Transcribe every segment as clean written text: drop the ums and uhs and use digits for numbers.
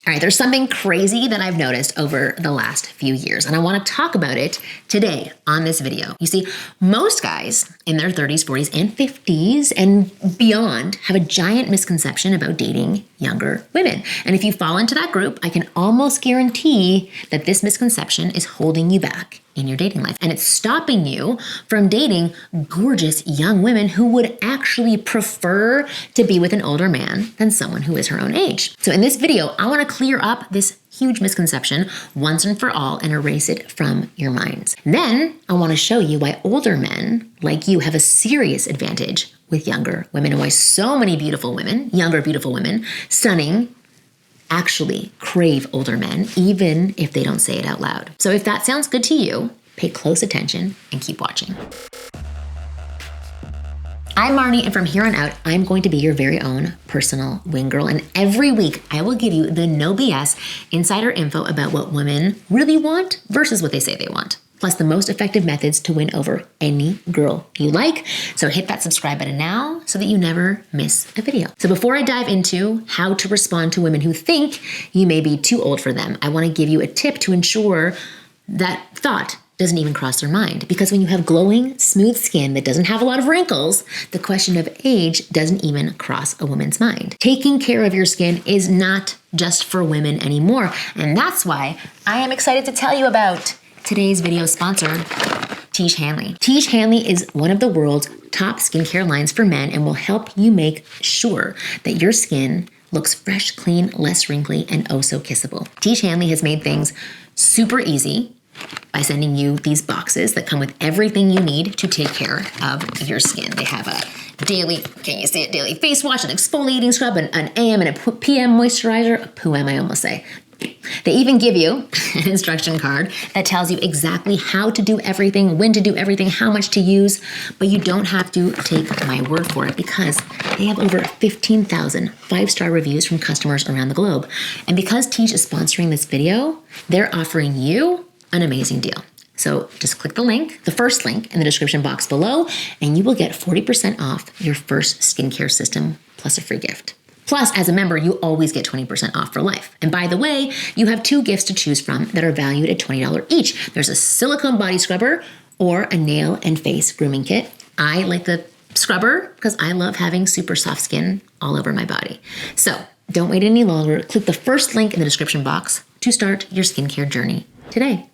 All right, there's something crazy that I've noticed over the last few years, and I want to talk about it today on this video. You see, most guys in their 30s, 40s, and 50s and beyond have a giant misconception about dating younger women. And if you fall into that group, I can almost guarantee that this misconception is holding you back in your dating life. And it's stopping you from dating gorgeous young women who would actually prefer to be with an older man than someone who is her own age. So in this video, I want to clear up this huge misconception once and for all and erase it from your minds. Then I want to show you why older men like you have a serious advantage with younger women and why so many beautiful women, younger beautiful women, stunning, actually crave older men, even if they don't say it out loud. So if that sounds good to you, pay close attention and keep watching. I'm Marni, and from here on out, I'm going to be your very own personal wing girl. And every week, I will give you the no BS insider info about what women really want versus what they say they want, plus the most effective methods to win over any girl you like. So hit that subscribe button now so that you never miss a video. So before I dive into how to respond to women who think you may be too old for them, I want to give you a tip to ensure that thought doesn't even cross their mind. Because when you have glowing, smooth skin that doesn't have a lot of wrinkles, the question of age doesn't even cross a woman's mind. Taking care of your skin is not just for women anymore. And that's why I am excited to tell you about today's video sponsor, Tiege Hanley. Tiege Hanley is one of the world's top skincare lines for men and will help you make sure that your skin looks fresh, clean, less wrinkly, and oh so kissable. Tiege Hanley has made things super easy by sending you these boxes that come with everything you need to take care of your skin. They have a daily, can you see it, daily face wash, an exfoliating scrub, an AM and a PM moisturizer, a PUM I almost say. They even give you an instruction card that tells you exactly how to do everything, when to do everything, how much to use, but you don't have to take my word for it because they have over 15,000 five-star reviews from customers around the globe. And because Tiege is sponsoring this video, they're offering you an amazing deal. So just click the link, the first link in the description box below, and you will get 40% off your first skincare system plus a free gift. Plus, as a member, you always get 20% off for life. And by the way, you have 2 gifts to choose from that are valued at $20 each. There's a silicone body scrubber or a nail and face grooming kit. I like the scrubber because I love having super soft skin all over my body. So don't wait any longer. Click the first link in the description box to start your skincare journey today.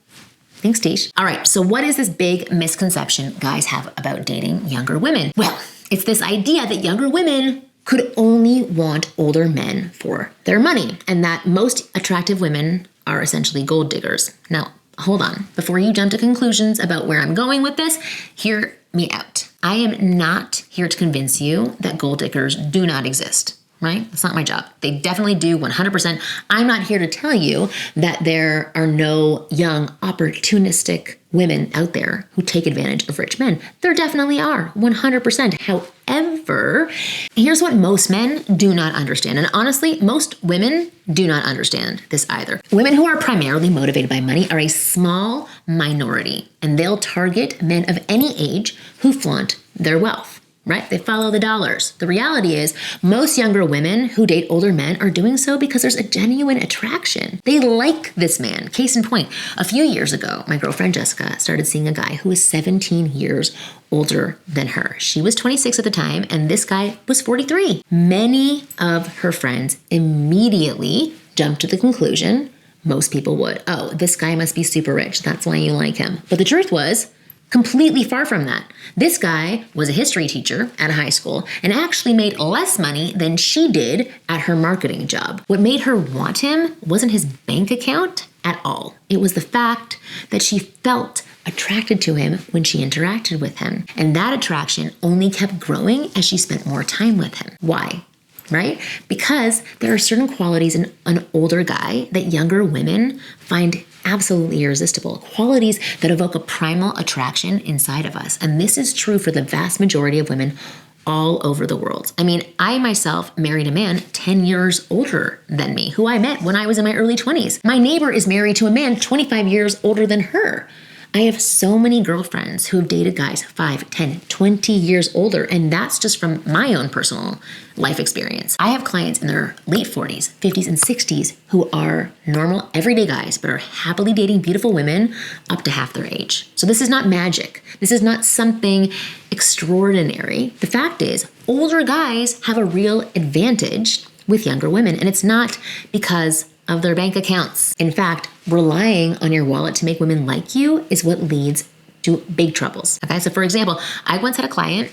Thanks, Tiege. All right, so what is this big misconception guys have about dating younger women? Well, it's this idea that younger women could only want older men for their money, and that most attractive women are essentially gold diggers. Now, hold on. Before you jump to conclusions about where I'm going with this, hear me out. I am not here to convince you that gold diggers do not exist. Right? That's not my job. They definitely do 100%. I'm not here to tell you that there are no young, opportunistic women out there who take advantage of rich men. There definitely are, 100%. However, here's what most men do not understand. And honestly, most women do not understand this either. Women who are primarily motivated by money are a small minority, and they'll target men of any age who flaunt their wealth. Right? They follow the dollars. The reality is most younger women who date older men are doing so because there's a genuine attraction. They like this man. Case in point, a few years ago, my girlfriend Jessica started seeing a guy who was 17 years older than her. She was 26 at the time, and this guy was 43. Many of her friends immediately jumped to the conclusion most people would. Oh, this guy must be super rich. That's why you like him. But the truth was, completely far from that. This guy was a history teacher at a high school and actually made less money than she did at her marketing job. What made her want him wasn't his bank account at all. It was the fact that she felt attracted to him when she interacted with him. And that attraction only kept growing as she spent more time with him. Why? Right? Because there are certain qualities in an older guy that younger women find absolutely irresistible, qualities that evoke a primal attraction inside of us. And this is true for the vast majority of women all over the world. I mean, I myself married a man 10 years older than me, who I met when I was in my early 20s. My neighbor is married to a man 25 years older than her. I have so many girlfriends who have dated guys 5, 10, 20 years older, and that's just from my own personal life experience. I have clients in their late 40s, 50s, and 60s who are normal, everyday guys, but are happily dating beautiful women up to half their age. So this is not magic. This is not something extraordinary. The fact is, older guys have a real advantage with younger women, and it's not because of their bank accounts. In fact, relying on your wallet to make women like you is what leads to big troubles. Okay, so for example, I once had a client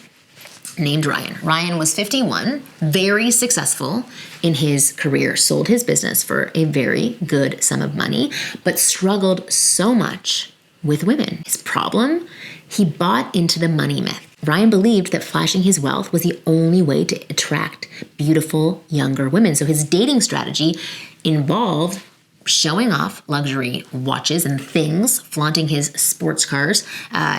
named Ryan. Ryan was 51, very successful in his career, sold his business for a very good sum of money, but struggled so much with women. His problem? He bought into the money myth. Ryan believed that flashing his wealth was the only way to attract beautiful younger women. So his dating strategy involved showing off luxury watches and things, flaunting his sports cars,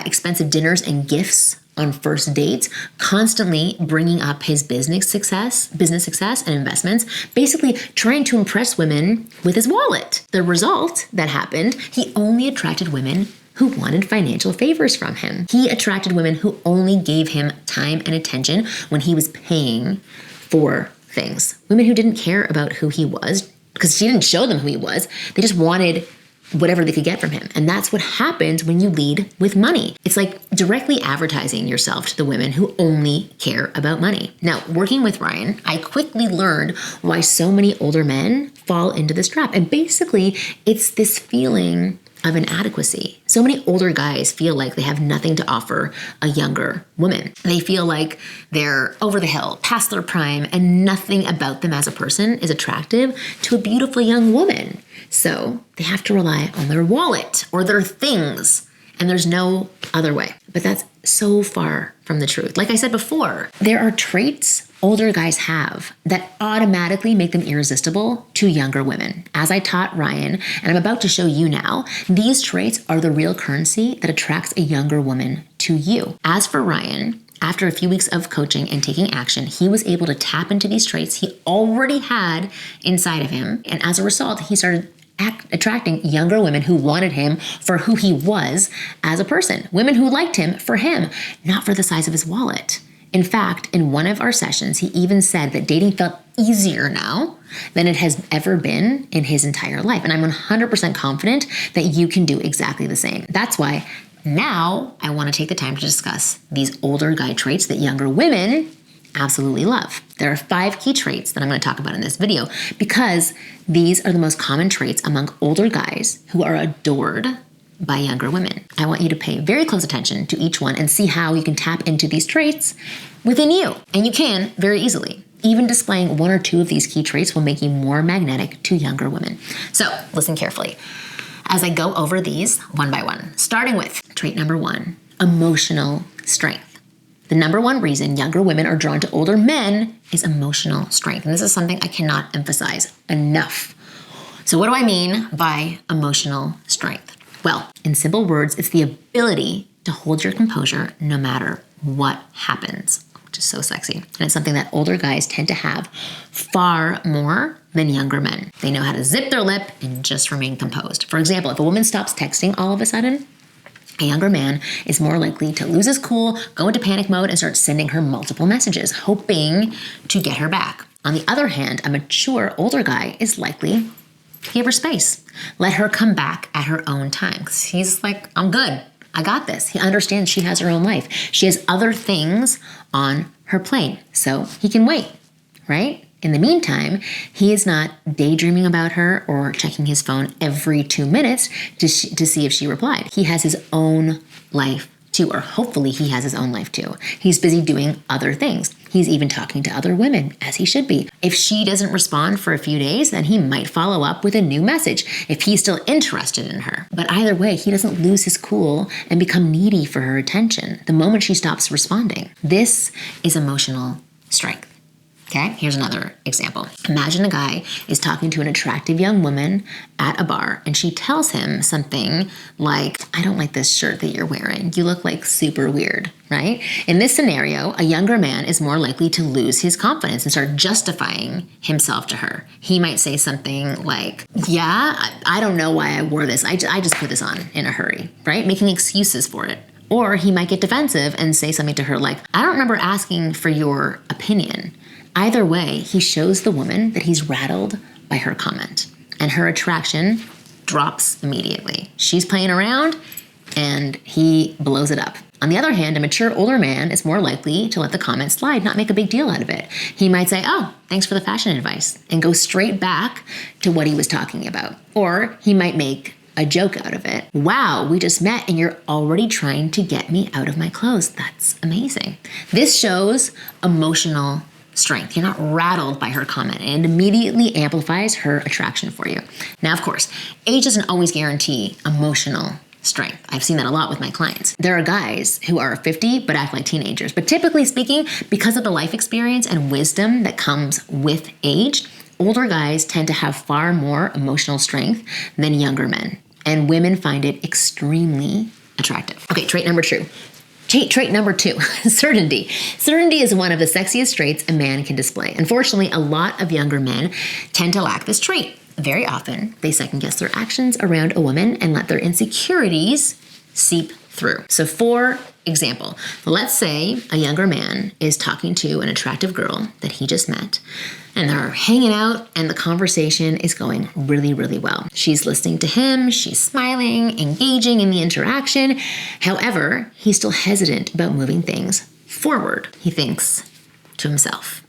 expensive dinners and gifts on first dates, constantly bringing up his business success and investments, basically trying to impress women with his wallet. The result that happened, he only attracted women who wanted financial favors from him. He attracted women who only gave him time and attention when he was paying for things. Women who didn't care about who he was because she didn't show them who he was. They just wanted whatever they could get from him. And that's what happens when you lead with money. It's like directly advertising yourself to the women who only care about money. Now, working with Ryan, I quickly learned why so many older men fall into this trap. And basically, it's this feeling of inadequacy. So many older guys feel like they have nothing to offer a younger woman. They feel like they're over the hill, past their prime, and nothing about them as a person is attractive to a beautiful young woman. So they have to rely on their wallet or their things, and there's no other way. But that's so far from the truth. Like I said before, there are traits older guys have that automatically make them irresistible to younger women. As I taught Ryan, and I'm about to show you now, these traits are the real currency that attracts a younger woman to you. As for Ryan, after a few weeks of coaching and taking action, he was able to tap into these traits he already had inside of him. And as a result, he started attracting younger women who wanted him for who he was as a person. Women who liked him for him, not for the size of his wallet. In fact, in one of our sessions, he even said that dating felt easier now than it has ever been in his entire life. And I'm 100% confident that you can do exactly the same. That's why now I want to take the time to discuss these older guy traits that younger women absolutely love. There are 5 key traits that I'm going to talk about in this video because these are the most common traits among older guys who are adored by younger women. I want you to pay very close attention to each one and see how you can tap into these traits within you. And you can very easily. Even displaying 1 or 2 of these key traits will make you more magnetic to younger women. So listen carefully as I go over these one by one, starting with trait number 1, emotional strength. The number 1 reason younger women are drawn to older men is emotional strength. And this is something I cannot emphasize enough. So what do I mean by emotional strength? Well, in simple words, it's the ability to hold your composure no matter what happens, which is so sexy. And it's something that older guys tend to have far more than younger men. They know how to zip their lip and just remain composed. For example, if a woman stops texting all of a sudden, a younger man is more likely to lose his cool, go into panic mode, and start sending her multiple messages, hoping to get her back. On the other hand, a mature older guy is likely to give her space. Let her come back at her own time. 'Cause he's like, I'm good. I got this. He understands she has her own life. She has other things on her plate, so he can wait, right? In the meantime, he is not daydreaming about her or checking his phone every 2 minutes to see if she replied. He has his own life too, or hopefully he has his own life too. He's busy doing other things. He's even talking to other women, as he should be. If she doesn't respond for a few days, then he might follow up with a new message if he's still interested in her. But either way, he doesn't lose his cool and become needy for her attention the moment she stops responding. This is emotional strength. Okay, here's another example. Imagine a guy is talking to an attractive young woman at a bar and she tells him something like, I don't like this shirt that you're wearing. You look like super weird, right? In this scenario, a younger man is more likely to lose his confidence and start justifying himself to her. He might say something like, yeah, I don't know why I wore this. I just put this on in a hurry, right? Making excuses for it. Or he might get defensive and say something to her like, I don't remember asking for your opinion. Either way, he shows the woman that he's rattled by her comment, and her attraction drops immediately. She's playing around and he blows it up. On the other hand, a mature older man is more likely to let the comment slide, not make a big deal out of it. He might say, oh, thanks for the fashion advice, and go straight back to what he was talking about. Or he might make a joke out of it. Wow, we just met and you're already trying to get me out of my clothes. That's amazing. This shows emotional strength. You're not rattled by her comment, and it immediately amplifies her attraction for you. Now, of course, age doesn't always guarantee emotional strength. I've seen that a lot with my clients. There are guys who are 50 but act like teenagers. But typically speaking, because of the life experience and wisdom that comes with age, older guys tend to have far more emotional strength than younger men. And women find it extremely attractive. Okay, trait number two, certainty. Certainty is one of the sexiest traits a man can display. Unfortunately, a lot of younger men tend to lack this trait. Very often, they second guess their actions around a woman and let their insecurities seep through. So for example, let's say a younger man is talking to an attractive girl that he just met, and they're hanging out and the conversation is going really, really well. She's listening to him, she's smiling, engaging in the interaction. However, he's still hesitant about moving things forward. He thinks to himself,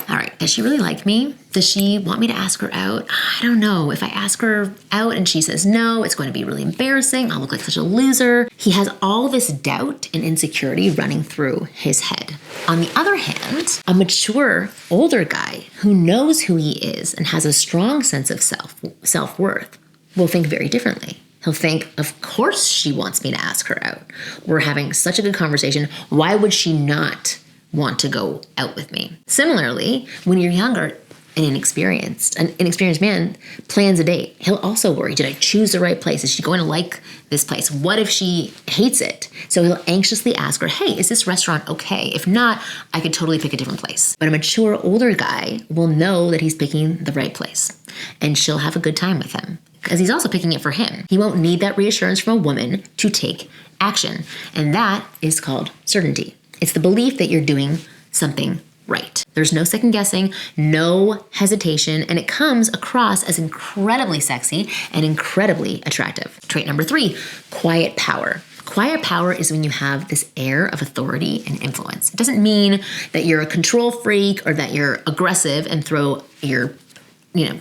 all right, does she really like me? Does she want me to ask her out? I don't know. If I ask her out and she says no, it's going to be really embarrassing. I'll look like such a loser. He has all this doubt and insecurity running through his head. On the other hand, a mature, older guy who knows who he is and has a strong sense of self-worth will think very differently. He'll think, of course she wants me to ask her out. We're having such a good conversation. Why would she not want to go out with me? Similarly, when you're younger and an inexperienced man plans a date, he'll also worry, did I choose the right place? Is she going to like this place? What if she hates it? So he'll anxiously ask her, hey, is this restaurant okay? If not, I could totally pick a different place. But a mature older guy will know that he's picking the right place, and she'll have a good time with him because he's also picking it for him. He won't need that reassurance from a woman to take action, and that is called certainty. It's the belief that you're doing something right. There's no second guessing, no hesitation, and it comes across as incredibly sexy and incredibly attractive. Trait number 3, quiet power. Quiet power is when you have this air of authority and influence. It doesn't mean that you're a control freak or that you're aggressive and throw your,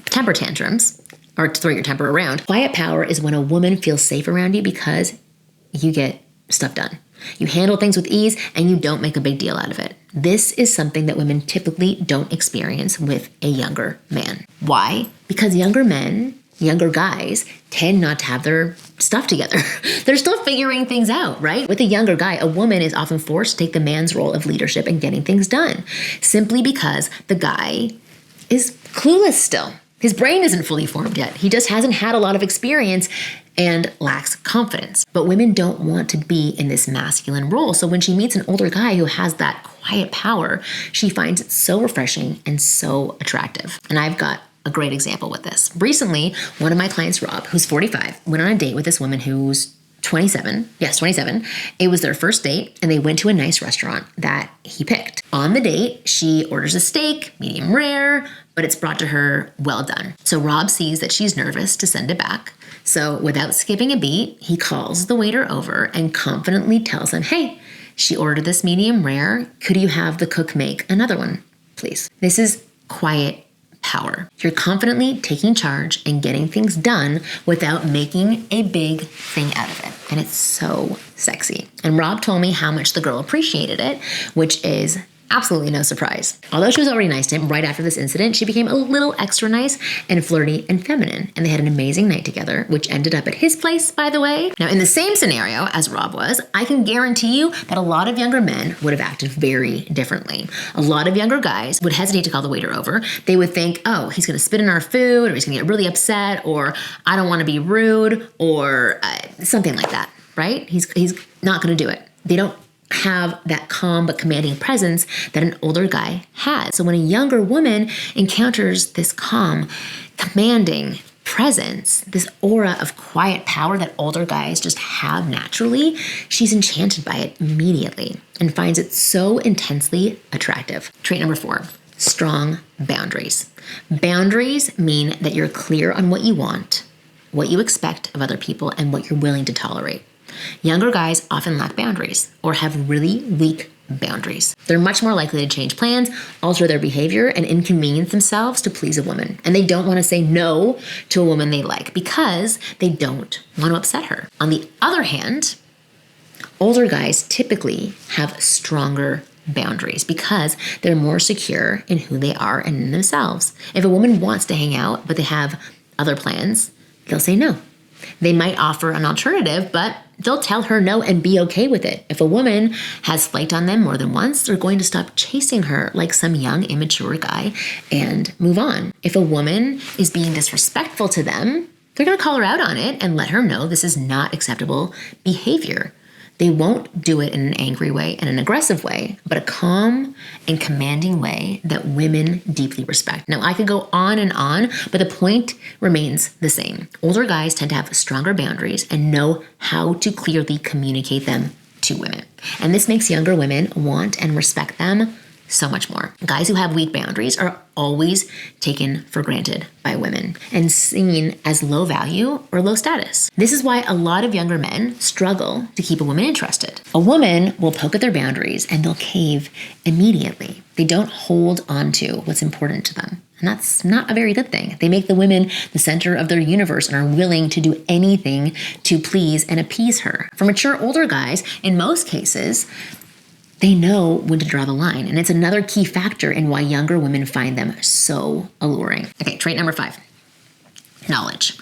temper tantrums or throw your temper around. Quiet power is when a woman feels safe around you because you get stuff done. You handle things with ease and you don't make a big deal out of it. This is something that women typically don't experience with a younger man. Why? Because younger guys tend not to have their stuff together. They're still figuring things out, right? With a younger guy, a woman is often forced to take the man's role of leadership and getting things done, simply because the guy is clueless still. His brain isn't fully formed yet. He just hasn't had a lot of experience and lacks confidence. But women don't want to be in this masculine role. So when she meets an older guy who has that quiet power, she finds it so refreshing and so attractive. And I've got a great example with this. Recently, one of my clients, Rob, who's 45, went on a date with this woman who's 27. Yes, 27. It was their first date, and they went to a nice restaurant that he picked. On the date, she orders a steak, medium rare, but it's brought to her well done. So Rob sees that she's nervous to send it back. So without skipping a beat, he calls the waiter over and confidently tells him, hey, she ordered this medium rare. Could you have the cook make another one, please? This is quiet power. You're confidently taking charge and getting things done without making a big thing out of it. And it's so sexy. And Rob told me how much the girl appreciated it, which is Absolutely no surprise. Although she was already nice to him, right after this incident, she became a little extra nice and flirty and feminine. And they had an amazing night together, which ended up at his place, by the way. Now, in the same scenario as Rob was, I can guarantee you that a lot of younger men would have acted very differently. A lot of younger guys would hesitate to call the waiter over. They would think, oh, he's going to spit in our food, or he's going to get really upset, or I don't want to be rude, or something like that, right? He's not going to do it. They don't have that calm but commanding presence that an older guy has. So when a younger woman encounters this calm, commanding presence, this aura of quiet power that older guys just have naturally, she's enchanted by it immediately and finds it so intensely attractive. Trait number 4, strong boundaries. Boundaries mean that you're clear on what you want, what you expect of other people, and what you're willing to tolerate. Younger guys often lack boundaries or have really weak boundaries. They're much more likely to change plans, alter their behavior, and inconvenience themselves to please a woman. And they don't want to say no to a woman they like because they don't want to upset her. On the other hand, older guys typically have stronger boundaries because they're more secure in who they are and in themselves. If a woman wants to hang out, but they have other plans, they'll say no. They might offer an alternative, but they'll tell her no and be okay with it. If a woman has flight on them more than once, they're going to stop chasing her like some young, immature guy and move on. If a woman is being disrespectful to them, they're going to call her out on it and let her know this is not acceptable behavior. They won't do it in an angry way and an aggressive way, but a calm and commanding way that women deeply respect. Now, I could go on and on, but the point remains the same. Older guys tend to have stronger boundaries and know how to clearly communicate them to women. And this makes younger women want and respect them so much more. Guys who have weak boundaries are always taken for granted by women and seen as low value or low status. This is why a lot of younger men struggle to keep a woman interested. A woman will poke at their boundaries and they'll cave immediately. They don't hold on to what's important to them. And that's not a very good thing. They make the women the center of their universe and are willing to do anything to please and appease her. For mature older guys, in most cases, they know when to draw the line. And it's another key factor in why younger women find them so alluring. Okay, trait number 5, knowledge.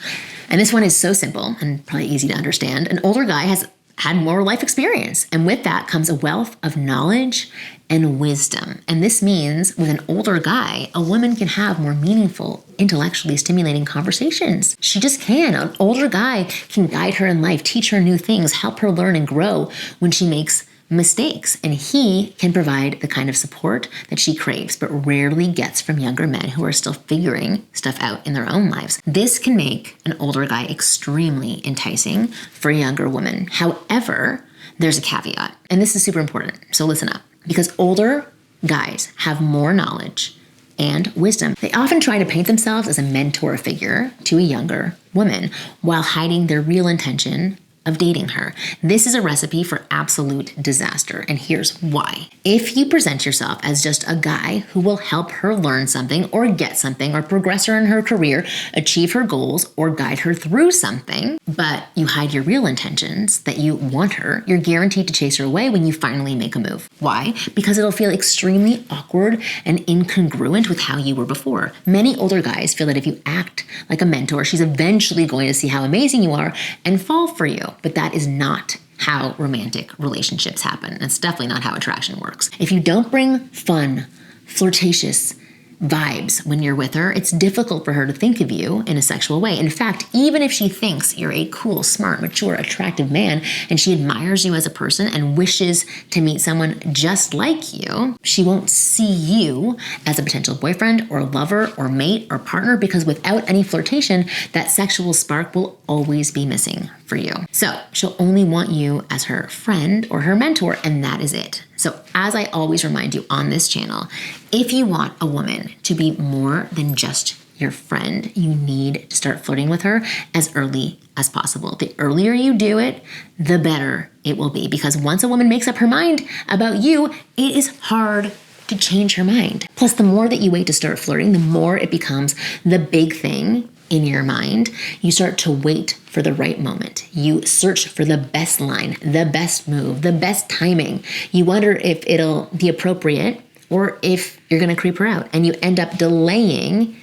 And this one is so simple and probably easy to understand. An older guy has had more life experience. And with that comes a wealth of knowledge and wisdom. And this means with an older guy, a woman can have more meaningful, intellectually stimulating conversations. She just can. An older guy can guide her in life, teach her new things, help her learn and grow when she makes mistakes, and he can provide the kind of support that she craves but rarely gets from younger men who are still figuring stuff out in their own lives. This can make an older guy extremely enticing for a younger woman. However, there's a caveat, and this is super important, so listen up. Because older guys have more knowledge and wisdom, they often try to paint themselves as a mentor figure to a younger woman while hiding their real intention of dating her. This is a recipe for absolute disaster, and here's why. If you present yourself as just a guy who will help her learn something or get something or progress her in her career, achieve her goals, or guide her through something, but you hide your real intentions that you want her, you're guaranteed to chase her away when you finally make a move. Why? Because it'll feel extremely awkward and incongruent with how you were before. Many older guys feel that if you act like a mentor, she's eventually going to see how amazing you are and fall for you. But that is not how romantic relationships happen. It's definitely not how attraction works. If you don't bring fun, flirtatious vibes when you're with her, it's difficult for her to think of you in a sexual way. In fact, even if she thinks you're a cool, smart, mature, attractive man, and she admires you as a person and wishes to meet someone just like you, she won't see you as a potential boyfriend or lover or mate or partner, because without any flirtation, that sexual spark will always be missing for you. So she'll only want you as her friend or her mentor, and that is it. So as I always remind you on this channel, if you want a woman to be more than just your friend, you need to start flirting with her as early as possible. The earlier you do it, the better it will be, because once a woman makes up her mind about you, it is hard to change her mind. Plus, the more that you wait to start flirting, the more it becomes the big thing in your mind. You start to wait for the right moment. You search for the best line, the best move, the best timing. You wonder if it'll be appropriate or if you're going to creep her out and you end up delaying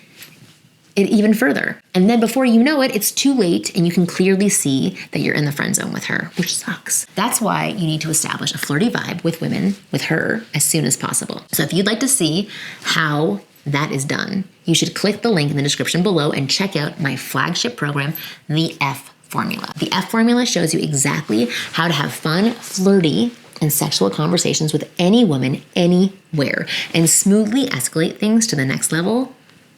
it even further. And then before you know it, it's too late and you can clearly see that you're in the friend zone with her, which sucks. That's why you need to establish a flirty vibe with women, with her, as soon as possible. So if you'd like to see how that is done, you should click the link in the description below and check out my flagship program, the F Formula. The F Formula shows you exactly how to have fun, flirty, and sexual conversations with any woman, anywhere, and smoothly escalate things to the next level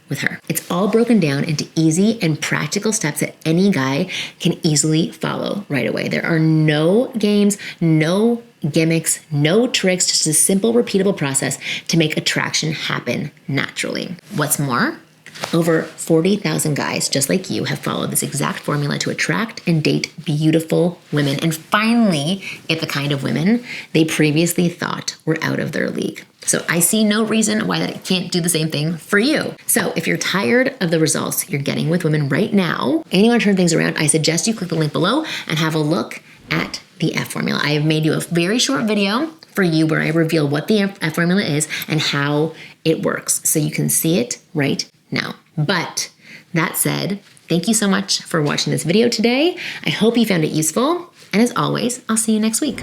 with her. It's all broken down into easy and practical steps that any guy can easily follow right away. There are no games, no gimmicks, no tricks, just a simple, repeatable process to make attraction happen naturally. What's more, over 40,000 guys just like you have followed this exact formula to attract and date beautiful women and finally get the kind of women they previously thought were out of their league. So I see no reason why that can't do the same thing for you. So if you're tired of the results you're getting with women right now and you want to turn things around, I suggest you click the link below and have a look at the F Formula. I have made you a very short video for you where I reveal what the F Formula is and how it works so you can see it right now. But that said, thank you so much for watching this video today. I hope you found it useful. And as always, I'll see you next week.